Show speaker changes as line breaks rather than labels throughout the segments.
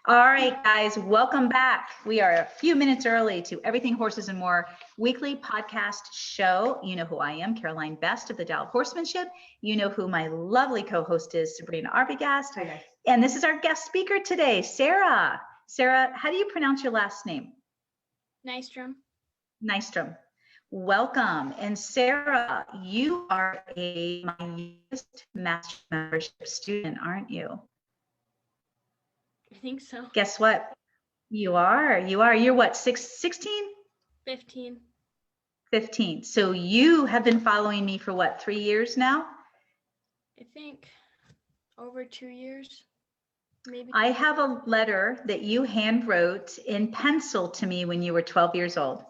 All right, guys, welcome back. We are a few minutes early to Everything Horses and More weekly podcast show. You know who I am, Caroline Best of the Untitled Horsemanship. You know who my lovely co-host is, Sabrina Arbogast.
Hi, guys.
And this is our guest speaker today, Sarah. Sarah, how do you pronounce your last name?
Nystrom.
Nystrom. Welcome. And Sarah, you are my newest master membership student, aren't you?
I think so.
Guess what? You are. You're what, 16?
15.
15. So you have been following me for what, 3 years now?
I think over 2 years, maybe.
I have a letter that you hand wrote in pencil to me when you were 12 years old.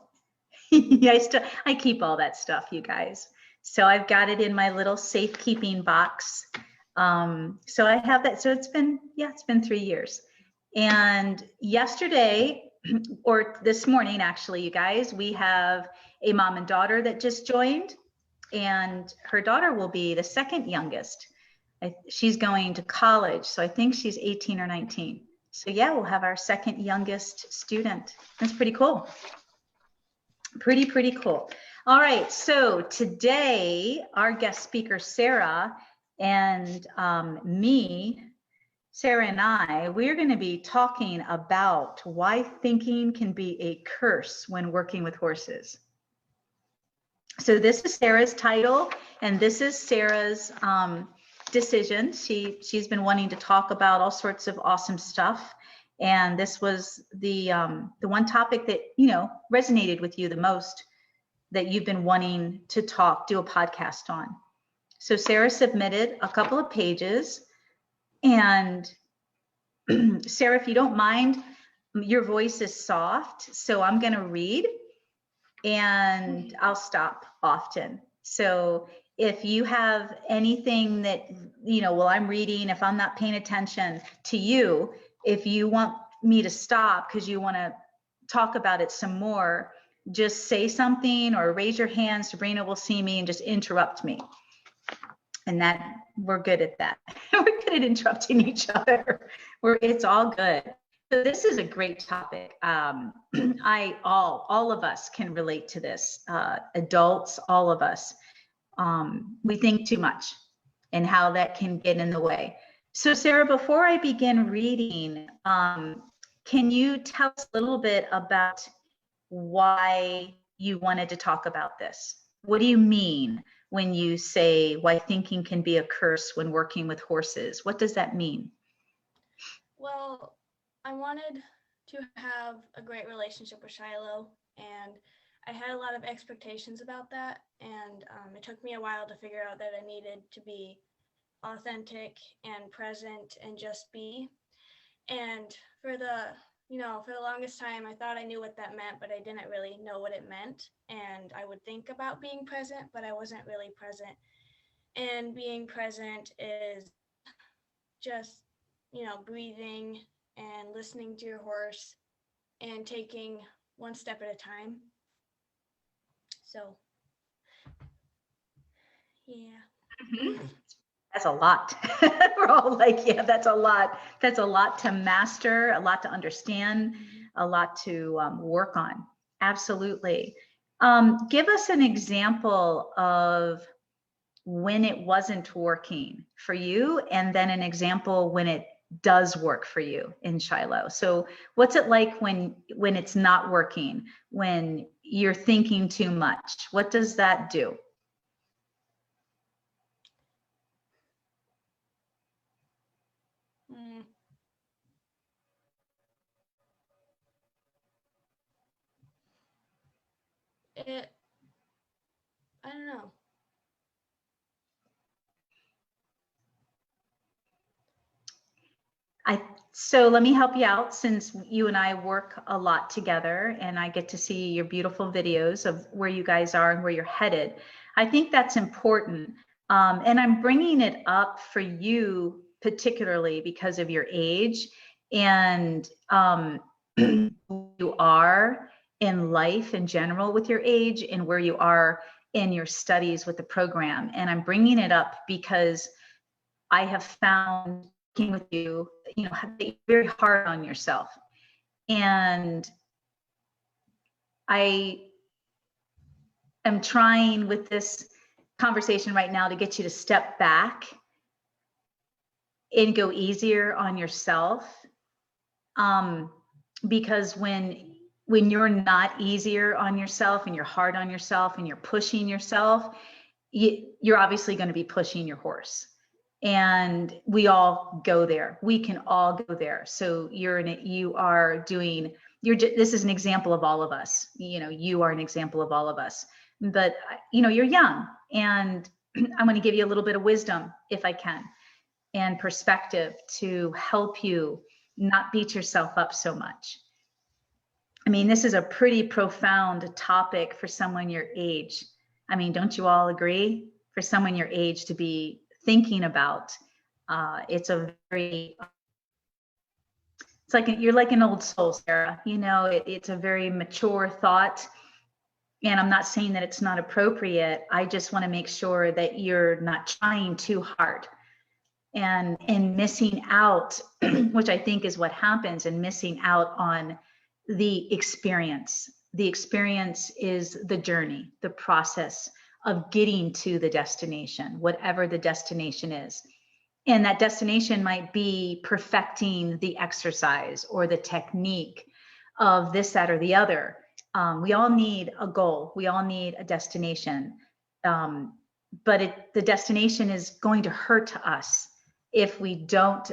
I keep all that stuff, you guys. So I've got it in my little safekeeping box. So I have that. So it's been 3 years. And yesterday, or this morning, actually, you guys, we have a mom and daughter that just joined, and her daughter will be the second youngest. She's going to college, so I think she's 18 or 19. So yeah, we'll have our second youngest student. That's pretty cool. Pretty cool. All right, so today our guest speaker, Sarah, and Sarah and I, we're going to be talking about why thinking can be a curse when working with horses. So this is Sarah's title, and this is Sarah's decision. She's been wanting to talk about all sorts of awesome stuff, and this was the one topic that resonated with you the most, that you've been wanting to do a podcast on. So Sarah submitted a couple of pages. And Sarah, if you don't mind, your voice is soft, so I'm going to read and I'll stop often. So if you have anything that, while I'm reading, if I'm not paying attention to you, if you want me to stop because you want to talk about it some more, just say something or raise your hand. Sabrina will see me and just interrupt me. And that we're good at that. We're good at interrupting each other. It's all good. So this is a great topic. All of us can relate to this. Adults, all of us. We think too much and how that can get in the way. So Sarah, before I begin reading, can you tell us a little bit about why you wanted to talk about this? What do you mean when you say why thinking can be a curse when working with horses? What does that mean?
Well, I wanted to have a great relationship with Shiloh, and I had a lot of expectations about that, and it took me a while to figure out that I needed to be authentic and present and just be. And for the longest time, I thought I knew what that meant, but I didn't really know what it meant. And I would think about being present, but I wasn't really present. And being present is just, breathing and listening to your horse and taking one step at a time. So, yeah.
Mm-hmm. That's a lot. We're all like, yeah, that's a lot. That's a lot to master, a lot to understand, a lot to work on. Absolutely. Give us an example of when it wasn't working for you, and then an example when it does work for you in Shiloh. So what's it like when it's not working, when you're thinking too much? What does that do?
I don't know.
So let me help you out, since you and I work a lot together and I get to see your beautiful videos of where you guys are and where you're headed. I think that's important. And I'm bringing it up for you particularly because of your age and who you are in life in general with your age and where you are in your studies with the program. And I'm bringing it up because I have found working with you very hard on yourself. And I am trying with this conversation right now to get you to step back and go easier on yourself. Because when you're not easier on yourself and you're hard on yourself and you're pushing yourself, you're obviously going to be pushing your horse. And we all go there. We can all go there. So this is an example of all of us. You are an example of all of us. But you're young, and I'm going to give you a little bit of wisdom, if I can, and perspective to help you not beat yourself up so much. I mean, this is a pretty profound topic for someone your age. I mean, don't you all agree? For someone your age to be thinking about, it's like you're like an old soul, Sarah. It's a very mature thought. And I'm not saying that it's not appropriate. I just want to make sure that you're not trying too hard and missing out, which I think is what happens, and missing out on the experience. The experience is the journey, the process of getting to the destination, whatever the destination is. And that destination might be perfecting the exercise or the technique of this, that, or the other. We all need a goal. We all need a destination. But the destination is going to hurt to us if we don't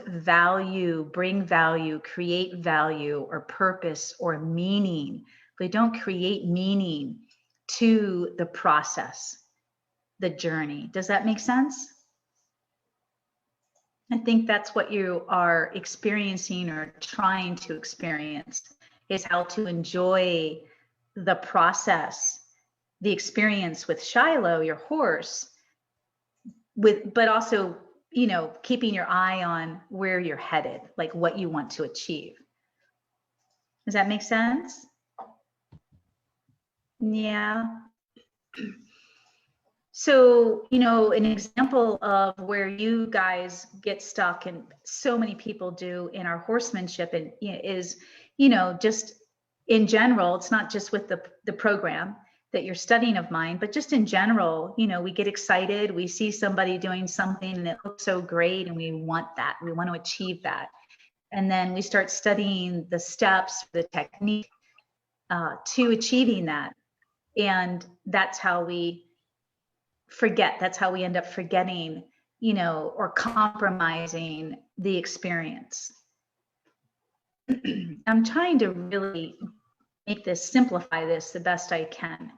bring value, create value or purpose or meaning. If we don't create meaning to the process, the journey. Does that make sense? I think that's what you are experiencing or trying to experience, is how to enjoy the process, the experience with Shiloh, your horse, but also, keeping your eye on where you're headed, like what you want to achieve. Does that make sense? Yeah. So, an example of where you guys get stuck, and so many people do in our horsemanship, and is, just in general, it's not just with the program that you're studying of mine, but just in general, we get excited, we see somebody doing something and it looks so great, and we want that, we want to achieve that. And then we start studying the steps, the technique to achieving that. And that's how we forget, that's how we end up forgetting, or compromising the experience. I'm trying to really simplify this the best I can.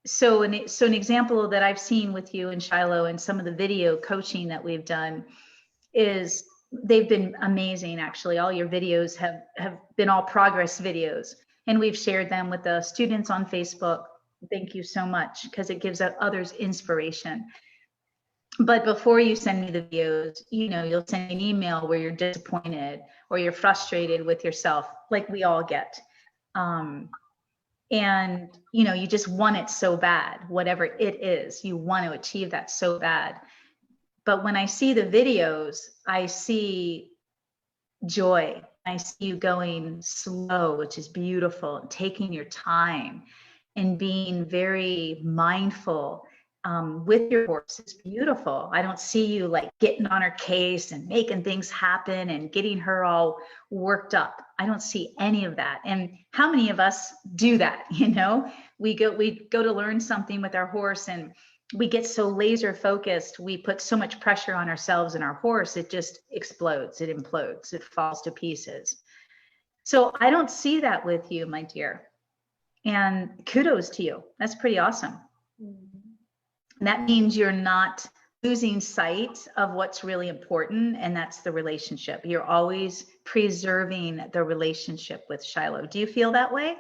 So an example that I've seen with you and Shiloh and some of the video coaching that we've done is they've been amazing. Actually, all your videos have been all progress videos, and we've shared them with the students on Facebook. Thank you so much, because it gives others inspiration. But before you send me the videos, you'll send me an email where you're disappointed or you're frustrated with yourself, like we all get. And, you just want it so bad, whatever it is, you want to achieve that so bad. But when I see the videos, I see joy. I see you going slow, which is beautiful, and taking your time and being very mindful with your horse. It's beautiful. I don't see you like getting on her case and making things happen and getting her all worked up. I don't see any of that. And how many of us do that? We go to learn something with our horse, and we get so laser focused. We put so much pressure on ourselves and our horse. It just explodes. It implodes. It falls to pieces. So I don't see that with you, my dear. And kudos to you. That's pretty awesome. And that means you're not losing sight of what's really important, and that's the relationship. You're always preserving the relationship with Shiloh. Do you feel that way?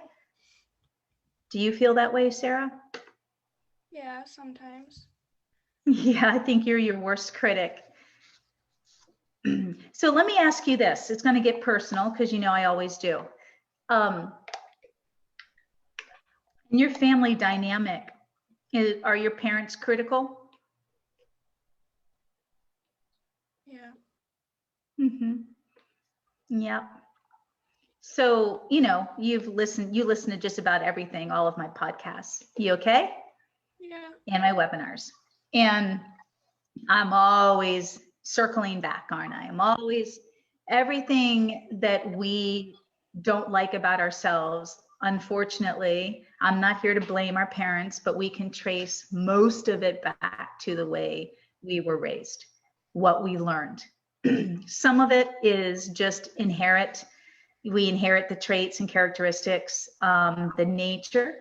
Do you feel that way, Sarah?
Yeah, sometimes.
Yeah, I think you're your worst critic. So let me ask you this. It's going to get personal, because I always do. In your family dynamic, are your parents critical?
Yeah.
Yep. So, you listen to just about everything, all of my podcasts. You okay?
Yeah.
And my webinars. And I'm always circling back, aren't I? I'm always, everything that we don't like about ourselves, unfortunately, I'm not here to blame our parents, but we can trace most of it back to the way we were raised, what we learned. Some of it is just inherent. We inherit the traits and characteristics, the nature,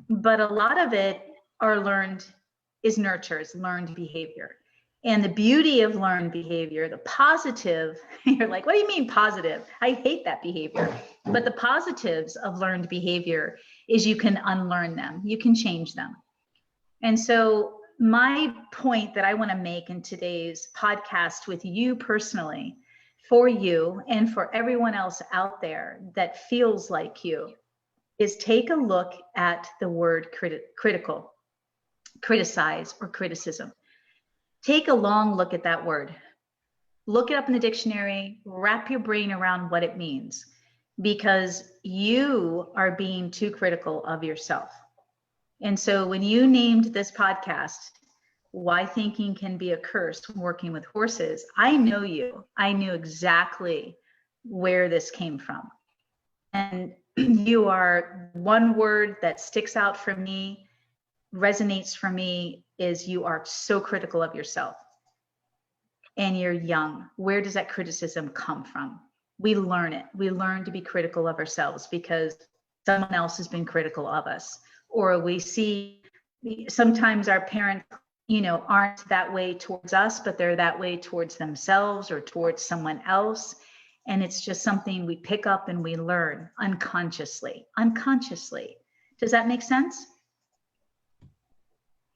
but a lot of it is nurture, is learned behavior. And the beauty of learned behavior, the positive, you're like, what do you mean positive? I hate that behavior. But the positives of learned behavior is you can unlearn them, you can change them. And so my point that I want to make in today's podcast with you personally, for you and for everyone else out there that feels like you, is take a look at the word critical, criticize, or criticism. Take a long look at that word. Look it up in the dictionary, wrap your brain around what it means, because you are being too critical of yourself. And so when you named this podcast, Why Thinking Can Be a Curse When Working with Horses, I know you. I knew exactly where this came from. And you are, one word that sticks out for me, resonates for me, is you are so critical of yourself. And you're young. Where does that criticism come from? We learn it. We learn to be critical of ourselves because someone else has been critical of us. Or we see sometimes our parents, aren't that way towards us, but they're that way towards themselves or towards someone else. And it's just something we pick up and we learn unconsciously. Does that make sense?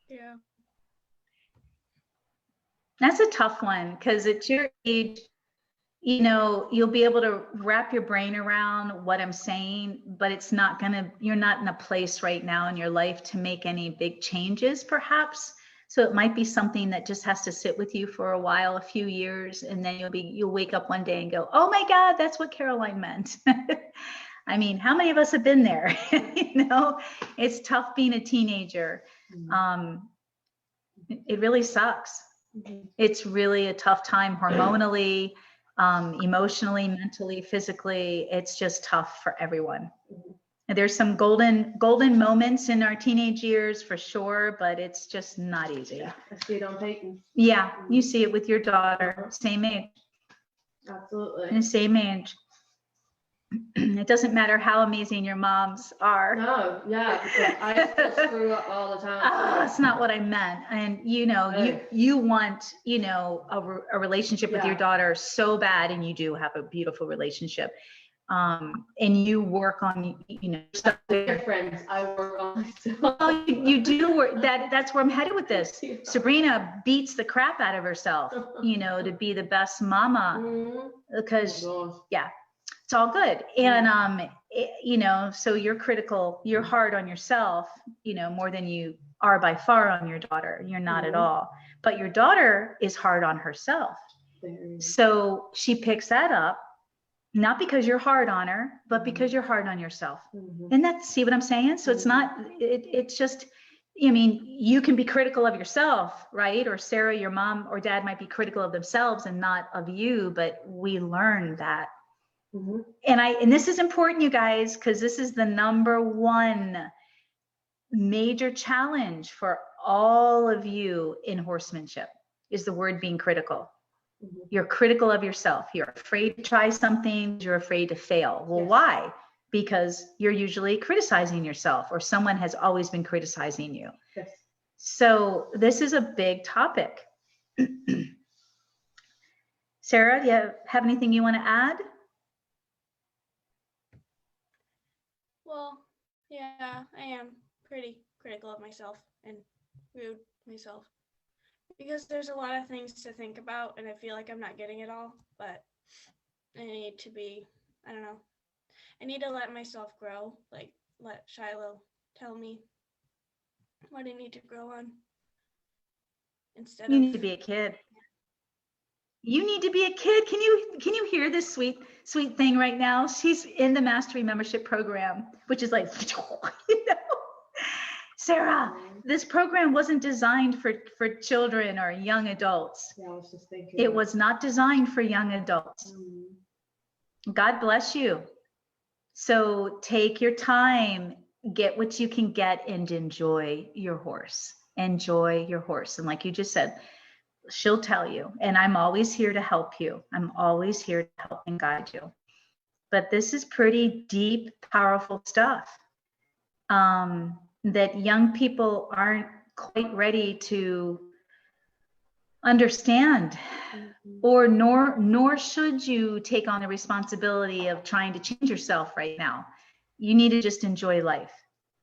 Yeah.
That's a tough one because at your age, you'll be able to wrap your brain around what I'm saying, but you're not in a place right now in your life to make any big changes, perhaps. So it might be something that just has to sit with you for a while, a few years, and then you'll wake up one day and go, oh my God, that's what Caroline meant. I mean, how many of us have been there? It's tough being a teenager. It really sucks. It's really a tough time hormonally, emotionally, mentally, physically. It's just tough for everyone. And there's some golden moments in our teenage years for sure, but it's just not easy.
Yeah, I see it on Peyton.
Yeah, you see it with your daughter, same age.
Absolutely.
And same age. It doesn't matter how amazing your moms are.
No, yeah, because I still screw up all the time.
That's not what I meant. And you want, a relationship with your daughter so bad, and you do have a beautiful relationship. And you work on, stuff.
Your friends, I work on myself.
Well, you do work. That's where I'm headed with this. Yeah. Sabrina beats the crap out of herself, to be the best mama, because it's all good. And, so you're critical, you're hard on yourself, more than you are by far on your daughter. You're not at all, but your daughter is hard on herself. So she picks that up, not because you're hard on her, but because you're hard on yourself. And see what I'm saying? So it's not, it's just, you can be critical of yourself, right? Or Sarah, your mom or dad might be critical of themselves and not of you, but we learn that. And this is important, you guys, because this is the number one major challenge for all of you in horsemanship, is the word being critical. You're critical of yourself. You're afraid to try something. You're afraid to fail. Well, why? Because you're usually criticizing yourself, or someone has always been criticizing you.
Yes.
So this is a big topic. Sarah, do you have anything you want to add?
Well, yeah, I am pretty critical of myself and rude myself, because there's a lot of things to think about and I feel like I'm not getting it all, but I need to I need to let myself grow, like let Shiloh tell me what I need to grow on instead
You need to be a kid. You need to be a kid. Can you hear this sweet thing right now? She's in the Mastery Membership Program, which is like, you know, Sarah, this program wasn't designed for children or young adults.
Yeah, I was just thinking.
It was not designed for young adults. God bless you. So take your time, get what you can get, and enjoy your horse. Enjoy your horse. And like you just said, she'll tell you, and I'm always here to help you. I'm always here to help and guide you. But this is pretty deep, powerful stuff that young people aren't quite ready to understand, or nor should you take on the responsibility of trying to change yourself right now. You need to just enjoy life.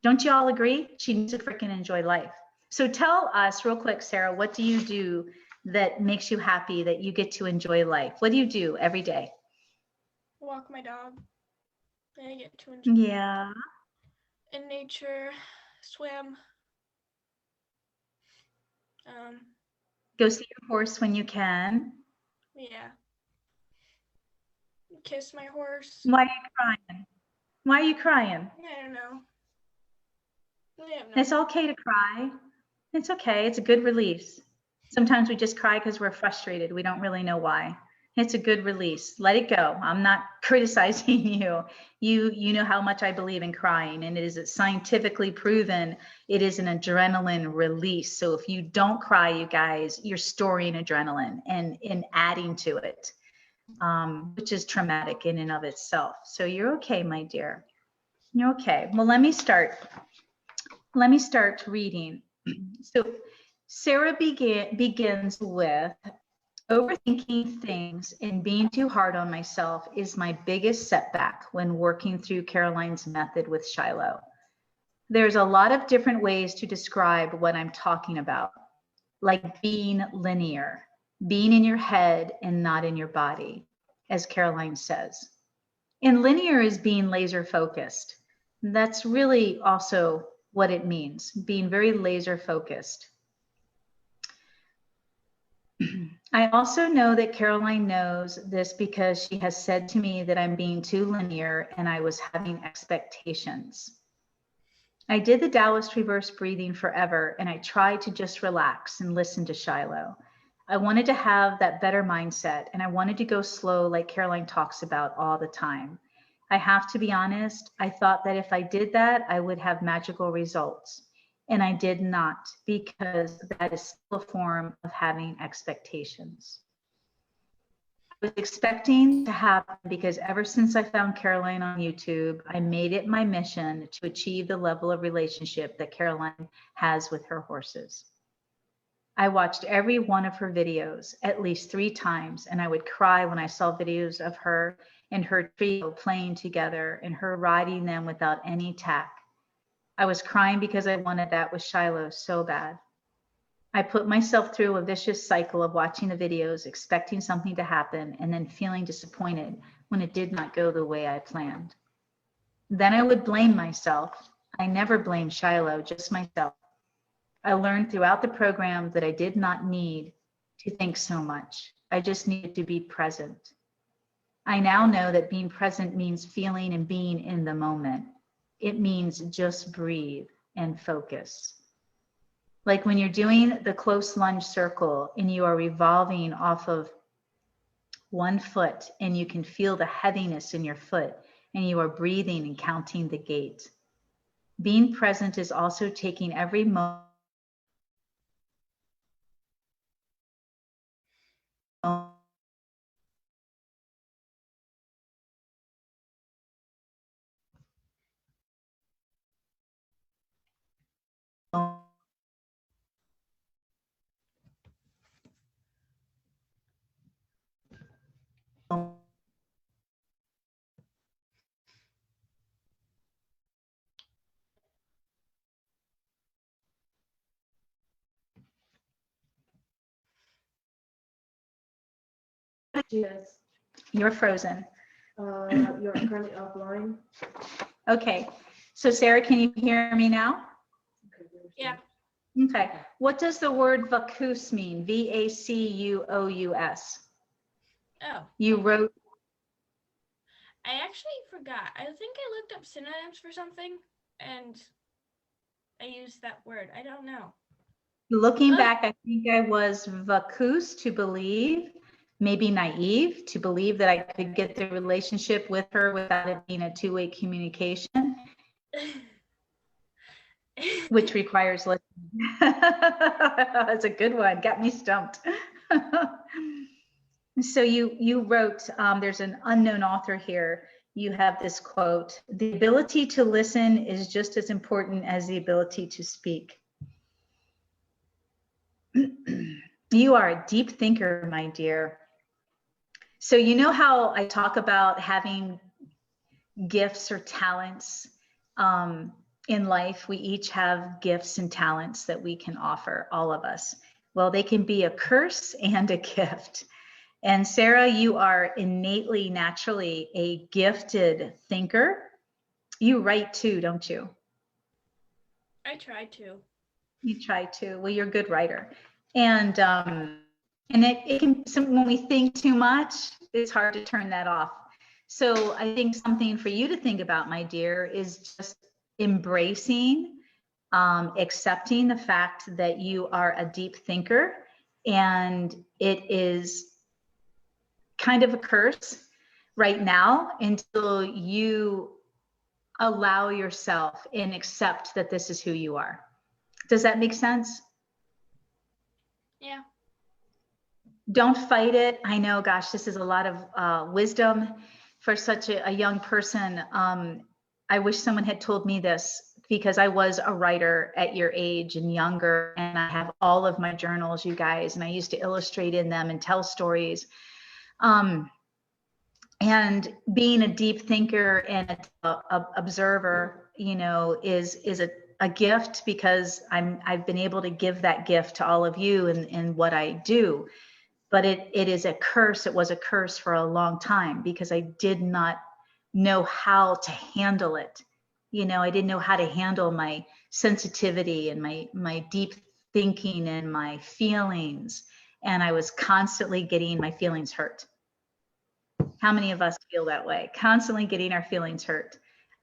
Don't you all agree? She needs to freaking enjoy life. So tell us real quick, Sarah, what do you do that makes you happy, that you get to enjoy life? What do you do every day?
Walk my dog. I get to enjoy in nature, swim.
Go see your horse when you can.
Yeah. Kiss my horse.
Why are you crying? Why are you crying?
I don't know.
It's okay to cry. It's okay. It's a good release. Sometimes we just cry because we're frustrated. We don't really know why. It's a good release. Let it go. I'm not criticizing you. You know how much I believe in crying, and it is scientifically proven it is an adrenaline release. So if you don't cry, you guys, you're storing adrenaline and adding to it, which is traumatic in and of itself. So you're okay, my dear. You're okay. Well, let me start reading. So Sarah begins with, overthinking things and being too hard on myself is my biggest setback when working through Caroline's method with Shiloh. There's a lot of different ways to describe what I'm talking about, like being linear, being in your head and not in your body, as Caroline says. And linear is being laser focused. That's really also what it means, being very laser focused. I also know that Caroline knows this because she has said to me that I'm being too linear and I was having expectations. I did the Taoist reverse breathing forever, and I tried to just relax and listen to Shiloh. I wanted to have that better mindset, and I wanted to go slow like Caroline talks about all the time. I have to be honest, I thought that if I did that, I would have magical results. And I did not, because that is still a form of having expectations. I was expecting to happen because ever since I found Caroline on YouTube, I made it my mission to achieve the level of relationship that Caroline has with her horses. I watched every one of her videos at least 3 times, and I would cry when I saw videos of her and her trio playing together and her riding them without any tack. I was crying because I wanted that with Shiloh so bad. I put myself through a vicious cycle of watching the videos, expecting something to happen, and then feeling disappointed when it did not go the way I planned. Then I would blame myself. I never blamed Shiloh, just myself. I learned throughout the program that I did not need to think so much. I just needed to be present. I now know that being present means feeling and being in the moment. It means just breathe and focus. Like when you're doing the close lunge circle and you are revolving off of one foot and you can feel the heaviness in your foot and you are breathing and counting the gait. Being present is also taking every moment
Yes.
You're frozen.
You're currently offline.
Okay. So Sarah, can you hear me now?
Yeah.
Okay. What does the word vacuous mean? V-A-C-U-O-U-S.
Oh,
You wrote,
I actually forgot. I think I looked up synonyms for something and I used that word. I don't know.
looking
Ugh.
back, I think I was vacuous, to believe, maybe naive, to believe that I could get the relationship with her without it being a two-way communication, which requires listening. That's a good one. Got me stumped. So you wrote, there's an unknown author here. You have this quote: "The ability to listen is just as important as the ability to speak." You are a deep thinker, my dear. So you know how I talk about having gifts or talents in life? We each have gifts and talents that we can offer, all of us. Well, they can be a curse and a gift. And Sarah, you are innately, naturally a gifted thinker. You write too, don't you?
I tried to.
You try to. Well, you're a good writer. And it can, when we think too much, it's hard to turn that off. So I think something for you to think about, my dear, is just embracing, accepting the fact that you are a deep thinker, and it is kind of a curse right now until you allow yourself and accept that this is who you are. Does that make sense?
Yeah.
Don't fight it. I know, gosh, this is a lot of wisdom for such a young person. I wish someone had told me this, because I was a writer at your age and younger, and I have all of my journals, you guys, and I used to illustrate in them and tell stories. And being a deep thinker and a observer, you know, is a gift, because I've been able to give that gift to all of you in what I do. But it is a curse. It was a curse for a long time, because I did not know how to handle it. You know, I didn't know how to handle my sensitivity and my deep thinking and my feelings. And I was constantly getting my feelings hurt. How many of us feel that way? Constantly getting our feelings hurt.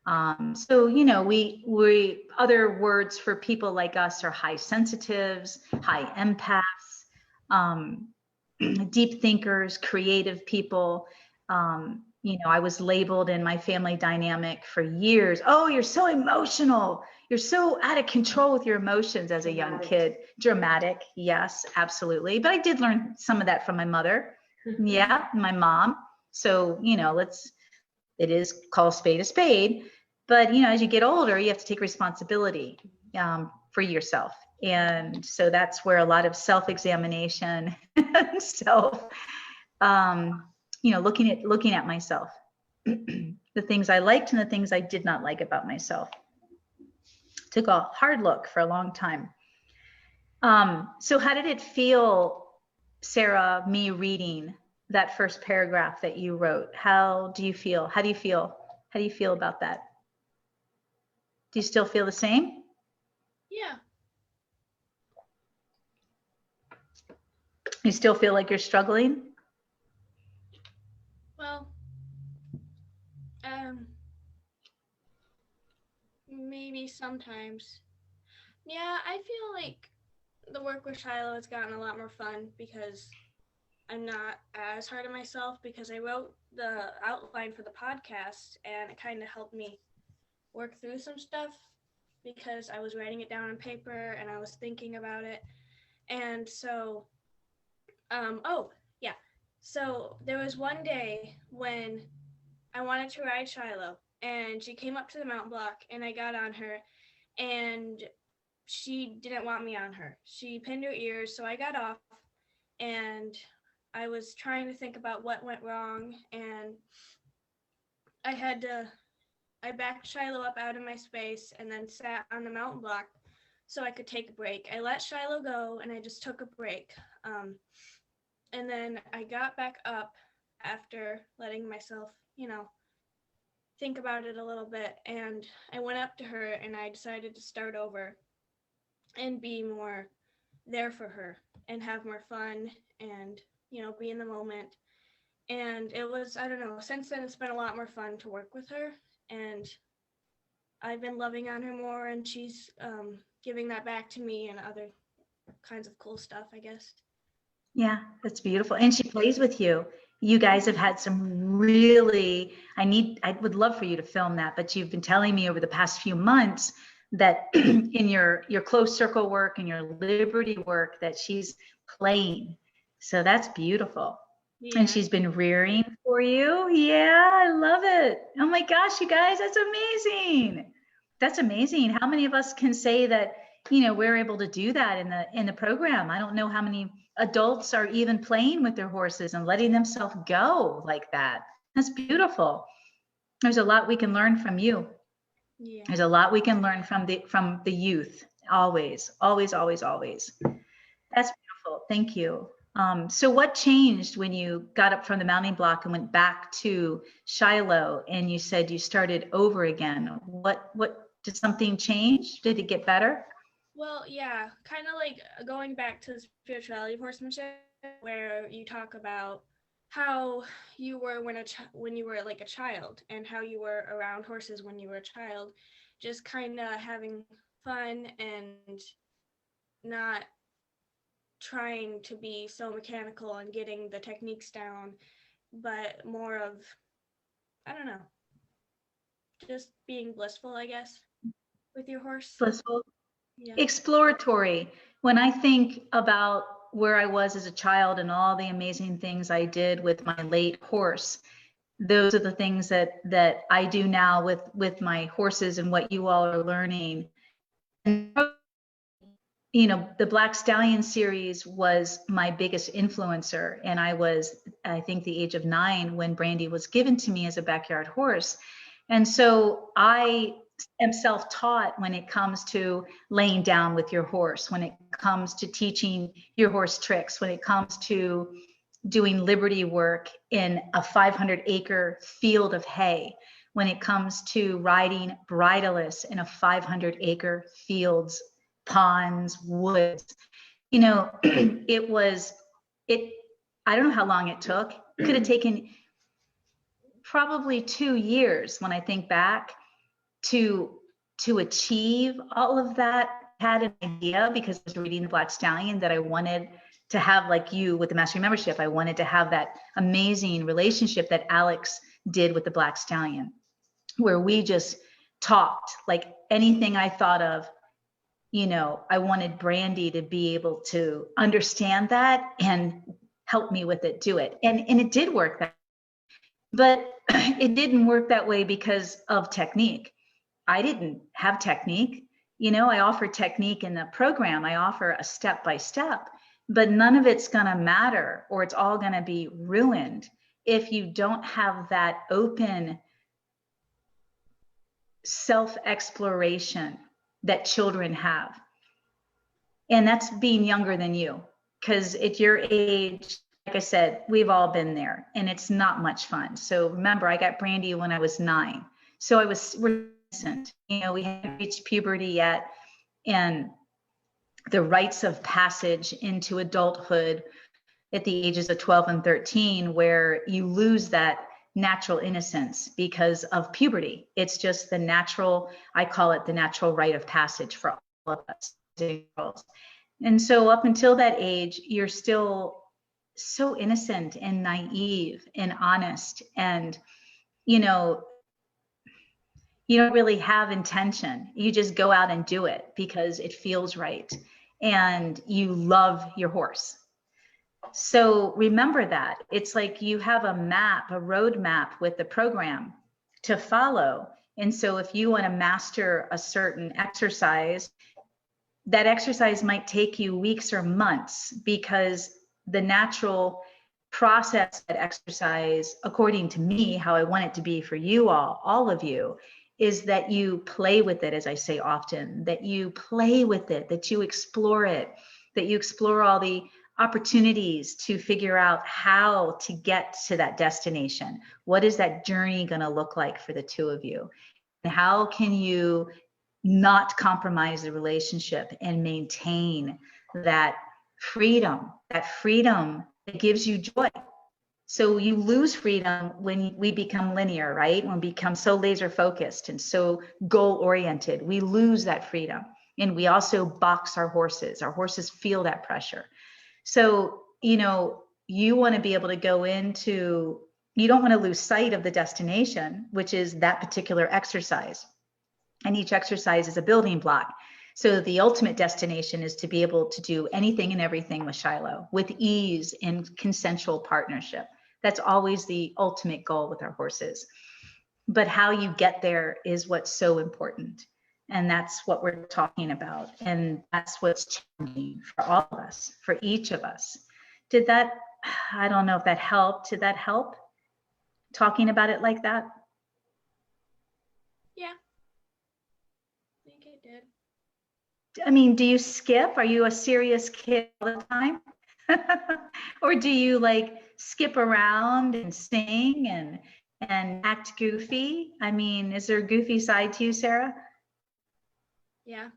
So, you know, we other words for people like us are high sensitives, high empaths, deep thinkers, creative people. You know, I was labeled in my family dynamic for years. Oh, you're so emotional. You're so out of control with your emotions as a young kid. Dramatic. Yes, absolutely. But I did learn some of that from my mother. Yeah, my mom. So, you know, it is call a spade a spade. But, you know, as you get older, you have to take responsibility for yourself. And so that's where a lot of self-examination and you know, looking at myself, the things I liked and the things I did not like about myself. Took a hard look for a long time. So how did it feel, Sarah, me reading that first paragraph that you wrote? How do you feel? How do you feel? How do you feel about that? Do you still feel the same?
Yeah.
You still feel like you're struggling?
Well, maybe sometimes. Yeah, I feel like the work with Shiloh has gotten a lot more fun because I'm not as hard on myself, because I wrote the outline for the podcast and it kind of helped me work through some stuff because I was writing it down on paper and I was thinking about it. And so, oh, yeah. So there was one day when I wanted to ride Shiloh and she came up to the mountain block and I got on her and she didn't want me on her. She pinned her ears, so I got off and I was trying to think about what went wrong, and I backed Shiloh up out of my space and then sat on the mountain block so I could take a break. I let Shiloh go and I just took a break. And then I got back up after letting myself, you know, think about it a little bit, and I went up to her and I decided to start over and be more there for her and have more fun and, you know, be in the moment. And it was, I don't know, since then it's been a lot more fun to work with her, and I've been loving on her more, and she's giving that back to me and other kinds of cool stuff, I guess.
Yeah, that's beautiful. And she plays with you. You guys have had some really, I would love for you to film that, but you've been telling me over the past few months that in your close circle work and your liberty work that she's playing. So that's beautiful.
Yeah.
And she's been rearing for you. Yeah, I love it. Oh my gosh, you guys, that's amazing. That's amazing. How many of us can say that, we're able to do that in the program? I don't know how many adults are even playing with their horses and letting themselves go like that. That's beautiful. There's a lot we can learn from you.
Yeah.
There's a lot we can learn from the youth. Always, always, always, always. That's beautiful. Thank you. So what changed when you got up from the mounting block and went back to Shiloh and you said you started over again? What did something change? Did it get better?
Well, yeah, kind of like going back to the spirituality of horsemanship, where you talk about how you were when you were like a child, and how you were around horses when you were a child, just kind of having fun and not trying to be so mechanical and getting the techniques down, but more of, I don't know, just being blissful, I guess, with your horse.
Blissful.
Yeah.
Exploratory. When I think about where I was as a child and all the amazing things I did with my late horse, those are the things that I do now with my horses and what you all are learning. And, the Black Stallion series was my biggest influencer. And I think, the age of 9 when Brandy was given to me as a backyard horse. And so I am self-taught when it comes to laying down with your horse, when it comes to teaching your horse tricks, when it comes to doing liberty work in a 500-acre field of hay, when it comes to riding bridleless in a 500-acre fields, ponds, woods. I don't know how long it took. It could have taken probably 2 years when I think back to achieve all of that. I had an idea because I was reading the Black Stallion that I wanted to have, like you with the mastery membership. I wanted to have that amazing relationship that Alex did with the Black Stallion, where we just talked like anything I thought of. I wanted Brandy to be able to understand that and help me with it, do it. And it did work that way. But it didn't work that way because of technique. I didn't have technique. I offer technique in the program. I offer a step-by-step, but none of it's going to matter, or it's all going to be ruined if you don't have that open self-exploration that children have. And that's being younger than you, because at your age, like I said, we've all been there and it's not much fun. So remember, I got Brandy when I was 9. So we're innocent. We hadn't reached puberty yet. And the rites of passage into adulthood at the ages of 12 and 13, where you lose that natural innocence because of puberty. It's just the natural, I call it the natural rite of passage for all of us girls. And so up until that age, you're still so innocent and naive and honest, and you don't really have intention. You just go out and do it because it feels right and you love your horse. So remember that. It's like you have a map, a road map with the program to follow. And so if you want to master a certain exercise, that exercise might take you weeks or months, because the natural process that exercise, according to me, how I want it to be for you all of you, is that you play with it, as I say often, that you play with it, that you explore it, that you explore all the opportunities to figure out how to get to that destination. What is that journey going to look like for the two of you? And how can you not compromise the relationship and maintain that freedom that gives you joy? So you lose freedom when we become linear, right? When we become so laser focused and so goal oriented, we lose that freedom. And we also box our horses. Our horses feel that pressure. So, you want to be able to go into, you don't want to lose sight of the destination, which is that particular exercise. And each exercise is a building block. So the ultimate destination is to be able to do anything and everything with Shiloh with ease in consensual partnership. That's always the ultimate goal with our horses. But how you get there is what's so important. And that's what we're talking about. And that's what's challenging for all of us, for each of us. I don't know if that helped. Did that help? Talking about it like that?
Yeah, I think it did.
I mean, do you skip? Are you a serious kid all the time? Or do you like skip around and sing and act goofy? I mean, is there a goofy side to you, Sarah?
Yeah.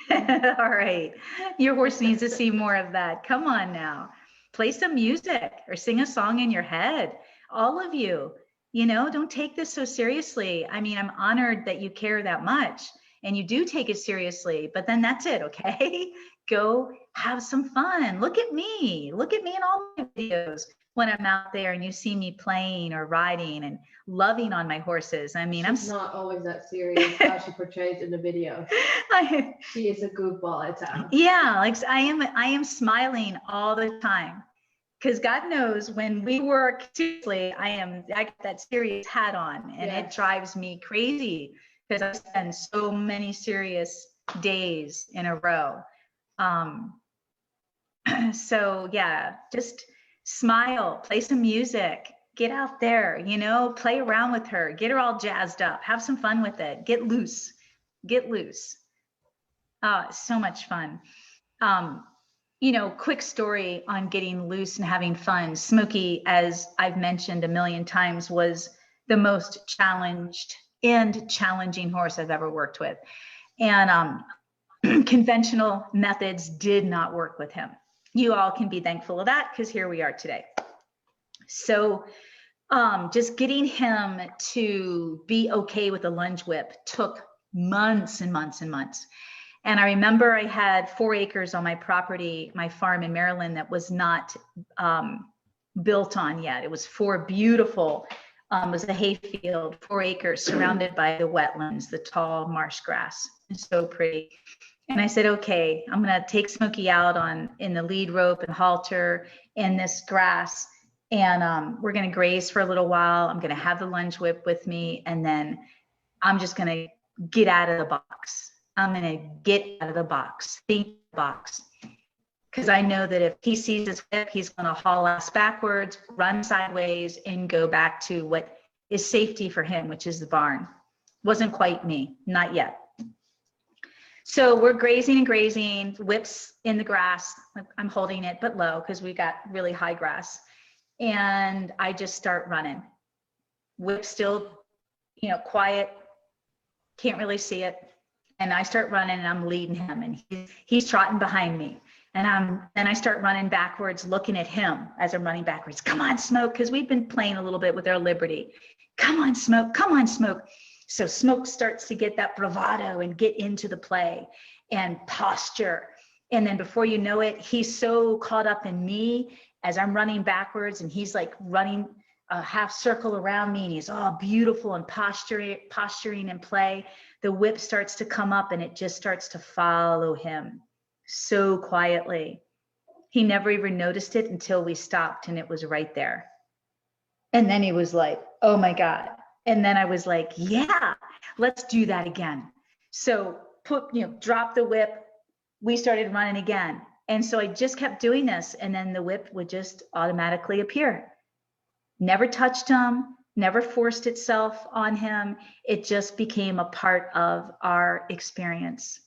All right. Your horse needs to see more of that. Come on now. Play some music or sing a song in your head. All of you, don't take this so seriously. I mean, I'm honored that you care that much and you do take it seriously, but then that's it, okay? Go have some fun. Look at me. Look at me in all my videos when I'm out there and you see me playing or riding and loving on my horses. I mean,
She's not always that serious how she portrays in the video. She is a goofball at times.
Yeah, like I am smiling all the time. Because God knows when we work seriously, I got that serious hat on and It drives me crazy because I spend so many serious days in a row. So yeah, just smile, play some music, get out there, play around with her, get her all jazzed up, have some fun with it, get loose. Oh, it's so much fun. Quick story on getting loose and having fun. Smokey, as I've mentioned a million times, was the most challenged and challenging horse I've ever worked with. And conventional methods did not work with him. You all can be thankful of that because here we are today. So just getting him to be okay with the lunge whip took months and months and months. And I remember I had 4 acres on my property, my farm in Maryland, that was not built on yet. It was 4 beautiful, it was a hay field, 4 acres surrounded by the wetlands, the tall marsh grass. It's so pretty. And I said, okay, I'm going to take Smokey out in the lead rope and halter in this grass. And we're going to graze for a little while. I'm going to have the lunge whip with me. And then I'm just going to get out of the box. I'm going to get out of the box, think the box. Because I know that if he sees his whip, he's going to haul ass backwards, run sideways, and go back to what is safety for him, which is the barn. Wasn't quite me, not yet. So we're grazing and grazing, whips in the grass. I'm holding it, but low because we got really high grass. And I just start running. Whip still, quiet, can't really see it. And I start running and I'm leading him and he's trotting behind me. And then I start running backwards, looking at him as I'm running backwards. Come on, Smoke, because we've been playing a little bit with our Liberty. Come on, Smoke, come on, Smoke. So Smoke starts to get that bravado and get into the play and posture. And then before you know it, he's so caught up in me as I'm running backwards and he's like running a half circle around me and he's all beautiful and posturing in play. The whip starts to come up and it just starts to follow him so quietly. He never even noticed it until we stopped and it was right there. And then he was like, oh my God. And then I was like, yeah, let's do that again. So drop the whip. We started running again. And so I just kept doing this and then the whip would just automatically appear. Never touched him, never forced itself on him. It just became a part of our experience.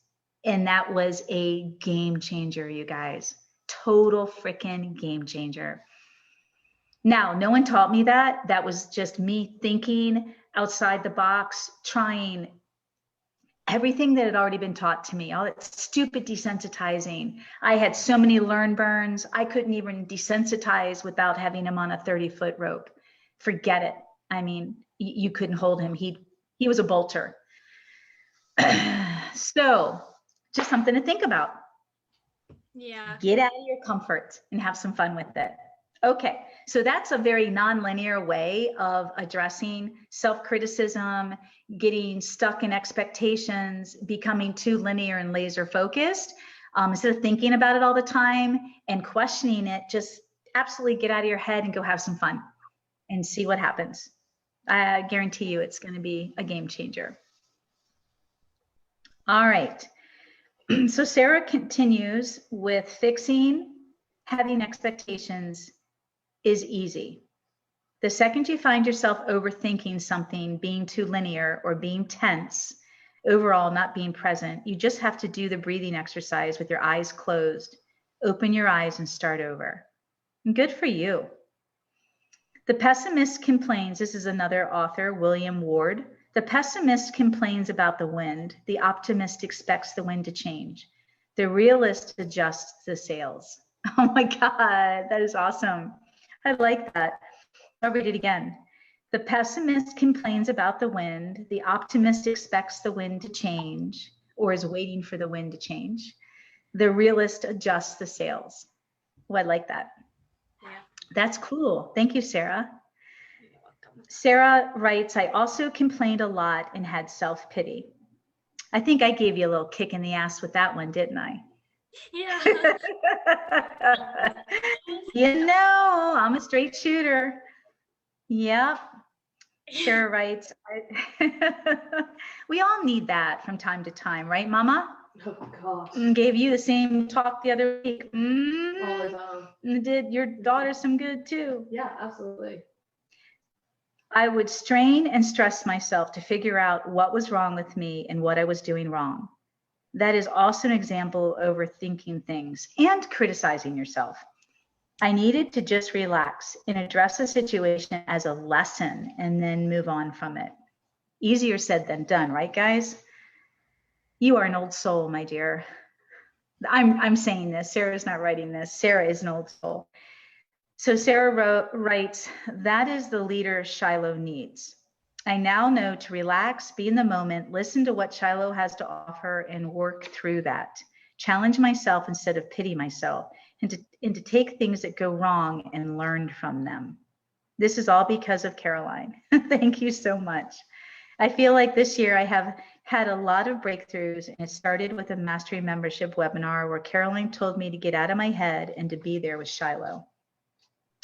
And that was a game changer, you guys. Total freaking game changer. Now, no one taught me that. That was just me thinking outside the box, trying everything that had already been taught to me, all that stupid desensitizing. I had so many learn burns. I couldn't even desensitize without having him on a 30-foot rope. Forget it. I mean, you couldn't hold him. He was a bolter. So just something to think about.
Yeah.
Get out of your comfort and have some fun with it. Okay, so that's a very non-linear way of addressing self-criticism, getting stuck in expectations, becoming too linear and laser focused. Instead of thinking about it all the time and questioning it, just absolutely get out of your head and go have some fun and see what happens. I guarantee you it's going to be a game changer. All right. So Sarah continues with fixing having expectations is easy. The second you find yourself overthinking something, being too linear or being tense, overall not being present, you just have to do the breathing exercise with your eyes closed. Open your eyes and start over. And good for you. The Pessimist Complains. This is another author, William Ward. The pessimist complains about the wind. The optimist expects the wind to change. The realist adjusts the sails. Oh my God, that is awesome. I like that. I'll read it again. The pessimist complains about the wind. The optimist expects the wind to change or is waiting for the wind to change. The realist adjusts the sails. Oh, I like that.
Yeah.
That's cool. Thank you, Sarah.
You're welcome.
Sarah writes, I also complained a lot and had self-pity. I think I gave you a little kick in the ass with that one, didn't I?
Yeah.
You know, I'm a straight shooter. Yep. Sarah writes, we all need that from time to time, right, Mama?
Oh gosh.
Gave you the same talk the other week.
All the time.
Did your daughter some good too?
Yeah, absolutely.
I would strain and stress myself to figure out what was wrong with me and what I was doing wrong. That is also an example of overthinking things and criticizing yourself. I needed to just relax and address the situation as a lesson and then move on from it. Easier said than done, right, guys? You are an old soul, my dear. I'm saying this. Sarah's not writing this. Sarah is an old soul. So Sarah writes, that is the leader Shiloh needs. I now know to relax, be in the moment, listen to what Shiloh has to offer and work through that. Challenge myself instead of pity myself and to take things that go wrong and learn from them. This is all because of Caroline. Thank you so much. I feel like this year I have had a lot of breakthroughs, and it started with a Mastery Membership webinar where Caroline told me to get out of my head and to be there with Shiloh.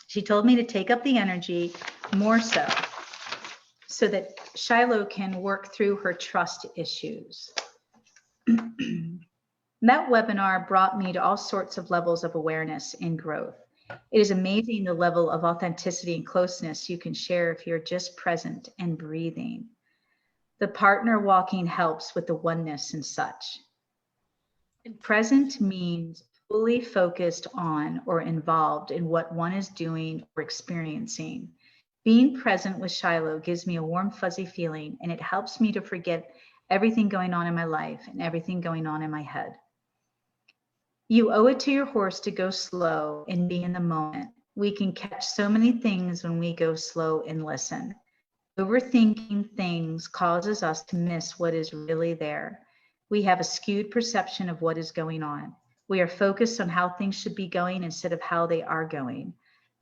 She told me to take up the energy more so that Shiloh can work through her trust issues. That webinar brought me to all sorts of levels of awareness and growth. It is amazing the level of authenticity and closeness you can share if you're just present and breathing. The partner walking helps with the oneness and such. Present means fully focused on or involved in what one is doing or experiencing. Being present with Shiloh gives me a warm, fuzzy feeling, and it helps me to forget everything going on in my life and everything going on in my head. You owe it to your horse to go slow and be in the moment. We can catch so many things when we go slow and listen. Overthinking things causes us to miss what is really there. We have a skewed perception of what is going on. We are focused on how things should be going instead of how they are going.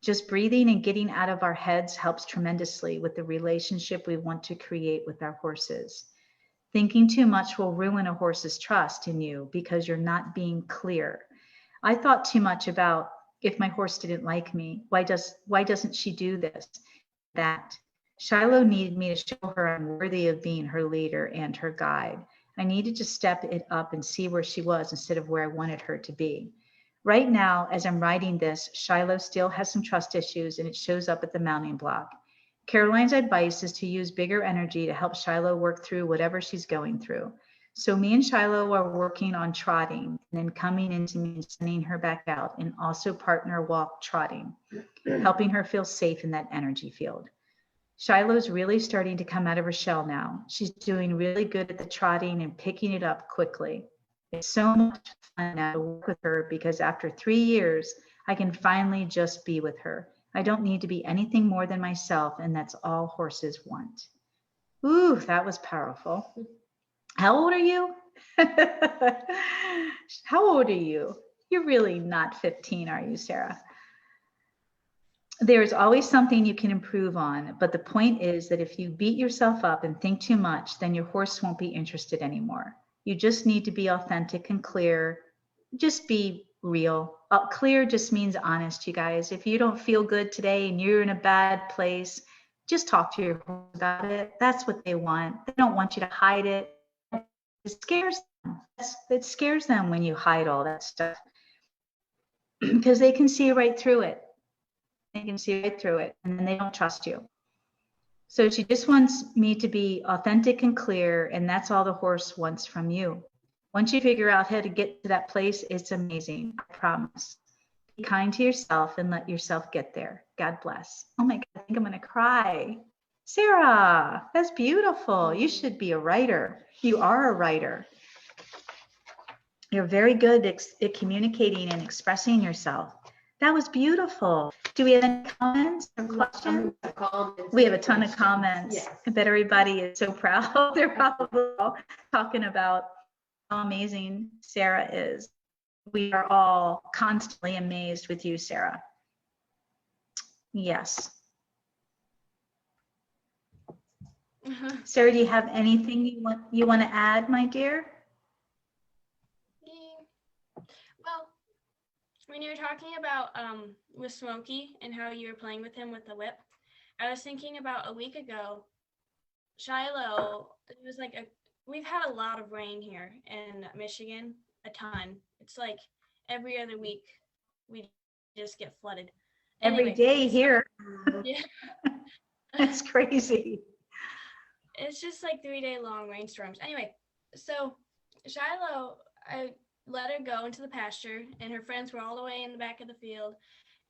Just breathing and getting out of our heads helps tremendously with the relationship we want to create with our horses. Thinking too much will ruin a horse's trust in you because you're not being clear. I thought too much about if my horse didn't like me, why doesn't she do this, that? Shiloh needed me to show her I'm worthy of being her leader and her guide. I needed to step it up and see where she was instead of where I wanted her to be. Right now, as I'm writing this, Shiloh still has some trust issues and it shows up at the mounting block. Caroline's advice is to use bigger energy to help Shiloh work through whatever she's going through. So me and Shiloh are working on trotting and then coming into me and sending her back out, and also partner walk trotting, helping her feel safe in that energy field. Shiloh's really starting to come out of her shell now. She's doing really good at the trotting and picking it up quickly. It's so much fun now to work with her because after 3 years, I can finally just be with her. I don't need to be anything more than myself, and that's all horses want. Ooh, that was powerful. How old are you? How old are you? You're really not 15, are you, Sarah? There's always something you can improve on, but the point is that if you beat yourself up and think too much, then your horse won't be interested anymore. You just need to be authentic and clear. Just be real. Clear just means honest, you guys. If you don't feel good today and you're in a bad place, just talk to your horse about it. That's what they want. They don't want you to hide it. It scares them. It scares them when you hide all that stuff because they can see right through it. They can see right through it, and then they don't trust you. So she just wants me to be authentic and clear, and that's all the horse wants from you. Once you figure out how to get to that place, it's amazing. I promise. Be kind to yourself and let yourself get there. God bless. Oh my God, I think I'm going to cry. Sarah, that's beautiful. You should be a writer. You are a writer. You're very good at communicating and expressing yourself. That was beautiful. Do we have any comments or questions? We have a ton of comments. Yes. I bet everybody is so proud. They're probably all talking about how amazing Sarah is. We are all constantly amazed with you, Sarah. Yes. Sarah, do you have anything you want to add, my dear?
Well, when you were talking about with Smokey and how you were playing with him with the whip, I was thinking about a week ago, Shiloh, it was like we've had a lot of rain here in Michigan, a ton. It's like every other week we just get flooded.
Every day here.
Yeah.
That's crazy.
It's just like 3-day long rainstorms. Anyway, so Shiloh, I let her go into the pasture, and her friends were all the way in the back of the field,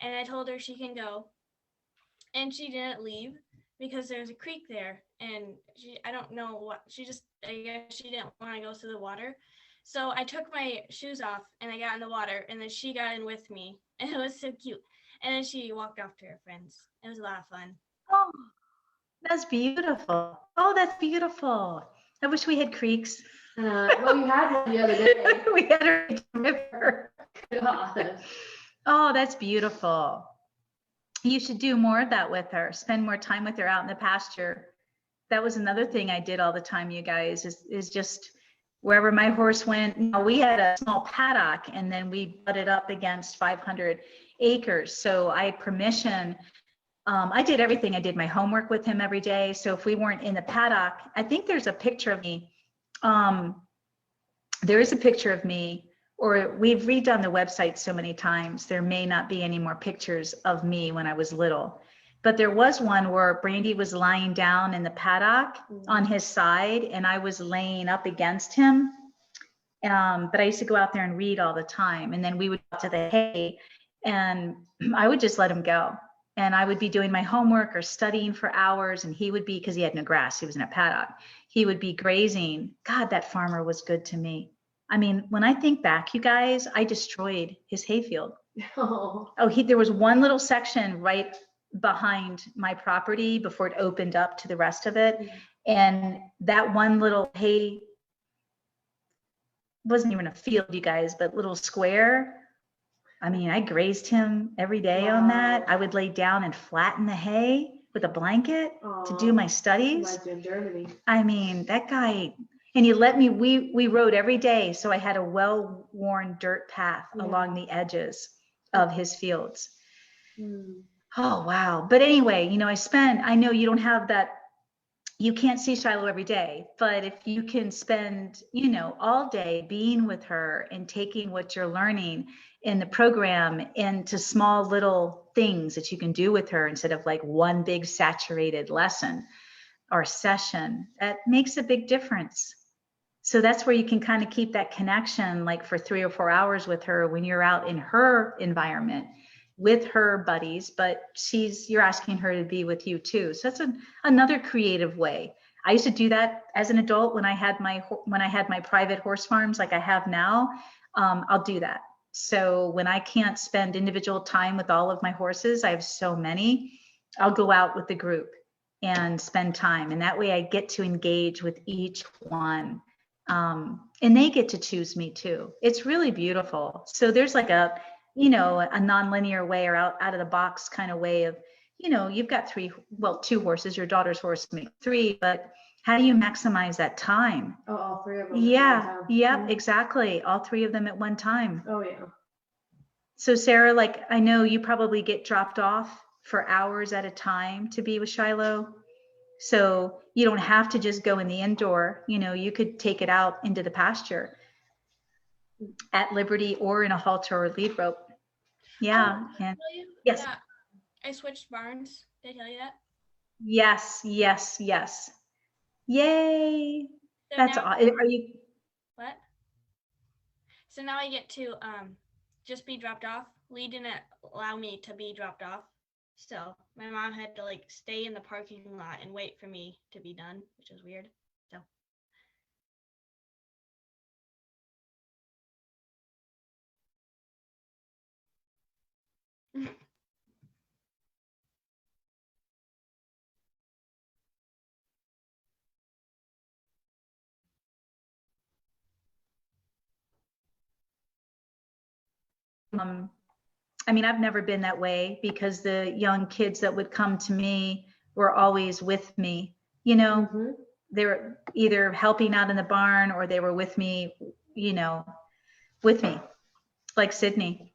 and I told her she can go, and she didn't leave because there's a creek there, and I don't know what, I guess she didn't want to go through the water. So I took my shoes off and I got in the water, and then she got in with me, and it was so cute. And then she walked off to her friends. It was a lot of fun.
Oh, that's beautiful. Oh, that's beautiful. I wish we had creeks.
Well, we had one the other day.
We had a river.
God.
Oh, that's beautiful. You should do more of that with her. Spend more time with her out in the pasture. That was another thing I did all the time, you guys, is just wherever my horse went. You know, we had a small paddock, and then we butted up against 500 acres. So I had permission. I did everything. I did my homework with him every day. So if we weren't in the paddock, I think there's a picture of me. There is a picture of me, or we've redone the website so many times, there may not be any more pictures of me when I was little. But there was one where Brandy was lying down in the paddock on his side, and I was laying up against him. But I used to go out there and read all the time. And then we would go to the hay, and I would just let him go. And I would be doing my homework or studying for hours, and he would be, because he had no grass, he was in a paddock, he would be grazing. God, that farmer was good to me. I mean, when I think back, you guys, I destroyed his hayfield. There was one little section right behind my property before it opened up to the rest of it. And that one little hay wasn't even a field, you guys, but little square. I mean, I grazed him every day on that. I would lay down and flatten the hay with a blanket to do my studies. I mean, that guy, and he let me, we rode every day. So I had a well-worn dirt path along the edges of his fields. Oh, wow. But anyway, you know, I know you don't have that, you can't see Shiloh every day, but if you can spend, you know, all day being with her and taking what you're learning in the program into small little things that you can do with her instead of like one big saturated lesson or session, that makes a big difference. So that's where you can kind of keep that connection, like for 3 or 4 hours with her when you're out in her environment. with her buddies, but you're asking her to be with you too. So that's another creative way. I used to do that as an adult when I had my private horse farms like I have now. I'll do that. So when I can't spend individual time with all of my horses, I have so many, I'll go out with the group and spend time. And that way I get to engage with each one. And they get to choose me too. It's really beautiful. So there's like a nonlinear way or out of the box kind of way of, you've got two horses, your daughter's horse makes 3, but how do you maximize that time?
Oh, all 3 of them.
Yeah. Yep. Exactly. All 3 of them at one time.
Oh yeah.
So Sarah, like, I know you probably get dropped off for hours at a time to be with Shiloh. So you don't have to just go in the indoor, you could take it out into the pasture at liberty or in a halter or lead rope. Yeah. And yes.
Yeah, I switched barns. Did I tell you that?
Yes. Yay.
So
That's
now,
awesome. Are you?
What? So now I get to just be dropped off. Lee didn't allow me to be dropped off. So my mom had to like stay in the parking lot and wait for me to be done, which is weird. So.
I mean, I've never been that way because the young kids that would come to me were always with me,
Mm-hmm.
They were either helping out in the barn or they were with me, like Sydney,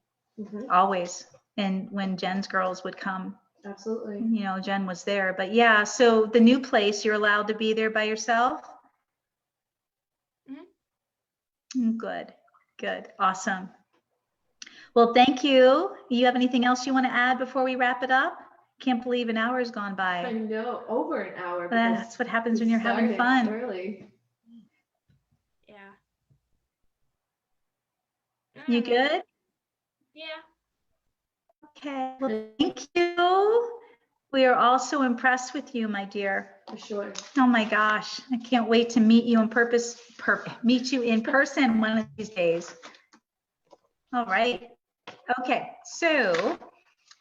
always. And when Jen's girls would come,
absolutely,
Jen was there. But yeah, so the new place, you're allowed to be there by yourself?
Mm-hmm.
Good, awesome. Well, thank you. You have anything else you want to add before we wrap it up? Can't believe an hour has gone by.
I know, over an hour.
That's what happens when you're having fun.
Early.
Yeah.
You good?
Yeah.
Okay. Well, thank you. We are all so impressed with you, my dear.
For sure.
Oh my gosh, I can't wait to meet you in meet you in person one of these days. All right. Okay, so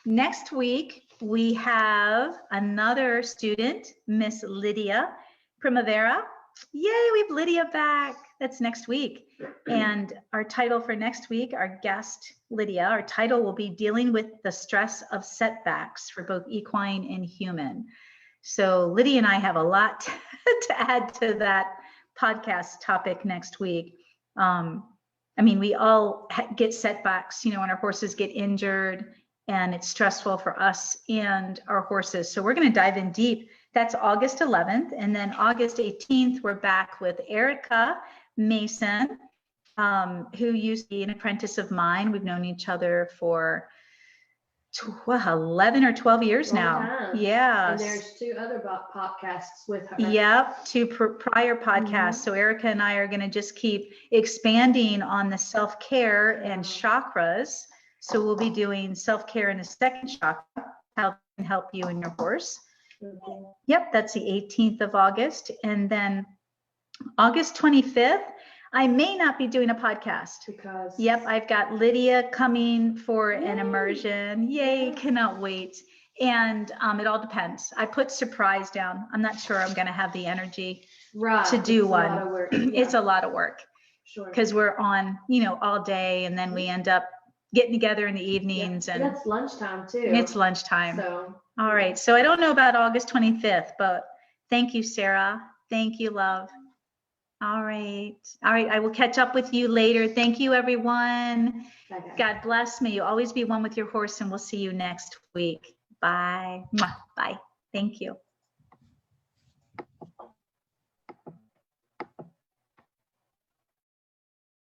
next week we have another student, Miss Lydia Primavera. Yay, we have Lydia back. That's next week. And our title for next week, our guest, Lydia, our title will be Dealing with the Stress of Setbacks for both equine and human. So Lydia and I have a lot to add to that podcast topic next week. I mean, we all get setbacks, when our horses get injured, and it's stressful for us and our horses. So we're going to dive in deep. That's August 11th. And then August 18th, we're back with Erica Mason, who used to be an apprentice of mine. We've known each other for 11 or 12 years now. Yeah.
And there's 2 other podcasts with her.
Yep, 2 prior podcasts. So Erica and I are going to just keep expanding on the self-care and chakras. So we'll be doing self-care in the second chakra, how it can help you and your horse. Yep, that's the 18th of August. And then August 25th, I may not be doing a podcast.
Because
yep, I've got Lydia coming for an immersion. Yay, cannot wait. And it all depends. I put surprise down. I'm not sure I'm going to have the energy to do one.
A lot of work.
It's a lot of work.
Sure.
Because we're on, all day, and then we end up getting together in the evenings. And
that's lunchtime too.
It's lunchtime.
So
all right. So I don't know about August 25th, but thank you, Sarah. Thank you, love. All right. I will catch up with you later. Thank you, everyone.
Okay.
God bless. May you always be one with your horse, and we'll see you next week. Bye. Bye. Thank you.